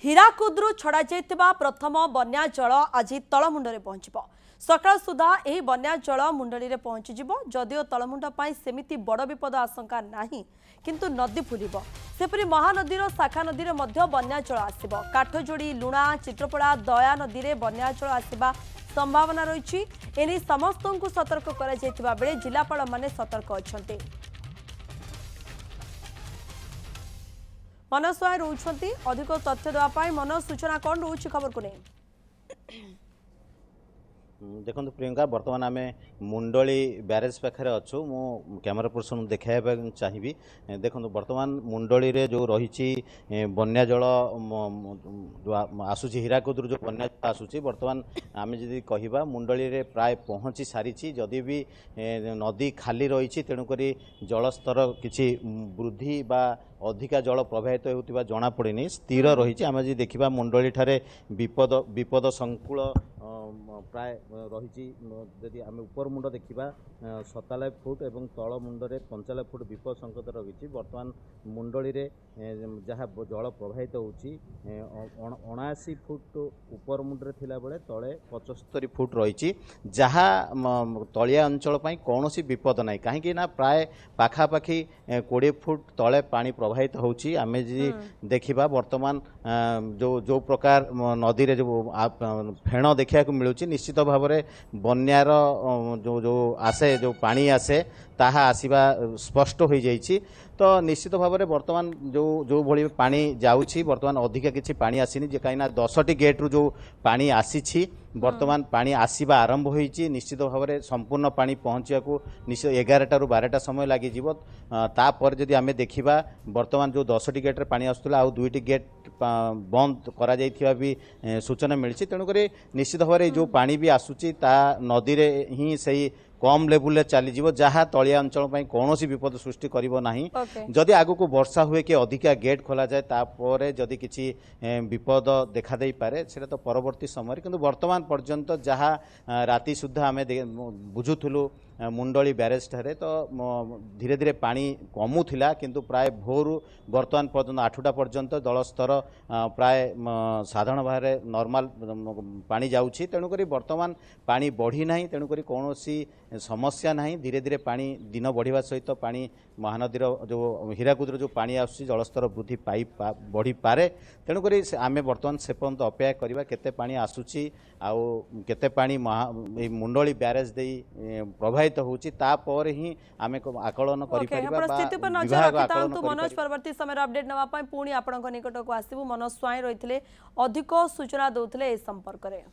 हीराकुदरू छड़ा जाइतिबा प्रथम बन्या जल आज तलमुंडरे पहुंचब। सकाळ सुधा एही बन्या जल मुंडली रे पहुंचीजिब। जदिओ तलमुंड पाई सेमिति बड़ विपद आशंका नाही, किंतु नदी फुलिब। सेपरि महानदीर शाखा नदी रे मध्य बन्या जल आसिब। काठजोड़ी, लुणा, चित्रपड़ा, दया नदी रे बन्या जल आसिबा संभावना रही। एने समस्तଙ୍କୁ सतर्क करा जाइतिबा बेले जिलापाल माने सतर्क अछंती। मनोज स्वाई रोचंती अधिक तथ्य देवाई। मनोज, सूचना कौन रोच खबर को नहीं? देखो प्रियंका, बर्तमान आम मुंडली ब्यारेज पाखे अच्छु। मु कैमेरा पर्सन देखा चाहिए। देखो बर्तमान मुंडली रे जो रही बन्या जल जो आसूची हीराकुदरू जो बन्या जल आसूची, बर्तमान आम जदि कहवा मुंडली रे प्राय पहुँची सारी। जदि भी नदी खाली रही तेणुक जलस्तर किसी वृद्धि बा अधिका जल प्रवाहित होता जना पड़े, स्थिर रही। आम जी देखा मुंडली ठारे विपद संकुल प्राय रही। जदि आम ऊपर मुंड देखा 97 फुट और तल मुंडे 95 फुट विपद संकेत रही। बर्तमान मुंडली रे जहाँ जल प्रवाहित होची 79 फुट ऊपर मुंडे थिला बेले तले 75 फुट रही। जहाँ तलिया अंचल कौन विपद ना, कहीं प्राय पाखापाखि 20 फुट तले पानी प्रवाहित होची। आम जी देखा बर्तमान जो प्रकार नदी रे जो फेण देखा मिलूँ, निश्चित भाव में बन्यार जो जो आसे जो पानी आसे ताहा आसीबा स्पष्ट हो जाइए। तो निश्चित भाव में बर्तमान जो जो भली पानी जाऊँगी, बर्तमान अधिका किसी पानी आसीनी। कहीं 10टी गेट्रु जो पानी आसी बर्तमान पानी आसवा आरंभ होइछि। निश्चित भाव में संपूर्ण पानी पहुँचा निश्चित 11 ରୁ 12टा समय लगी। तापर जदि आम देखा बर्तमान जो 10टी गेट्रे पानी आसूला आउ 2टी गेट बंद करा जाइथिबा भी सूचना मिली। तेणुक निश्चित भाव में जो पानी भी आसूची ता नदी रे ही सही कम लेवल चली जहाँ तलिया अंचल कौन विपद सृष्टि करिवो नाही। जदि आगु को वर्षा हुए कि अधिका गेट खोला जाए तापर जदि किसी विपद देखा दे पारे सेटा तो परवर्ती समय। किंतु वर्तमान पर्यंत जहाँ राति सुधा आम बुझुलु मुंडली ब्यारेज ठारे तो धीरे धीरे पानी कमुला, किंतु प्राय भोरु वर्तमान पर्यंत 8टा पर्यंत जलस्तर प्राय साधारण भाव में नॉर्मल पानी जाऊँगी। तेणुक वर्तमान पानी बढ़ी ना, तेणुक कौन समस्या नहीं। धीरे धीरे पानी दिन बढ़िया सहित पानी महानदीर जो हीराकुदर जो पानी आसूँ जलस्तर वृद्धि पाई बढ़ी पारे। तेणुक आम बर्तमान से पर्यंत अपेक्षा करवा केते पानी आसूची आउ केते पानी मुंडली ब्यारेज दे प्रभावित होची, तापर ही आम आकलन मनोज परवर्ती समय अपडेट नापी पुणी आपण निकट को आसबू। मनोज स्वाई रही अधिक सूचना दौले संपर्क में।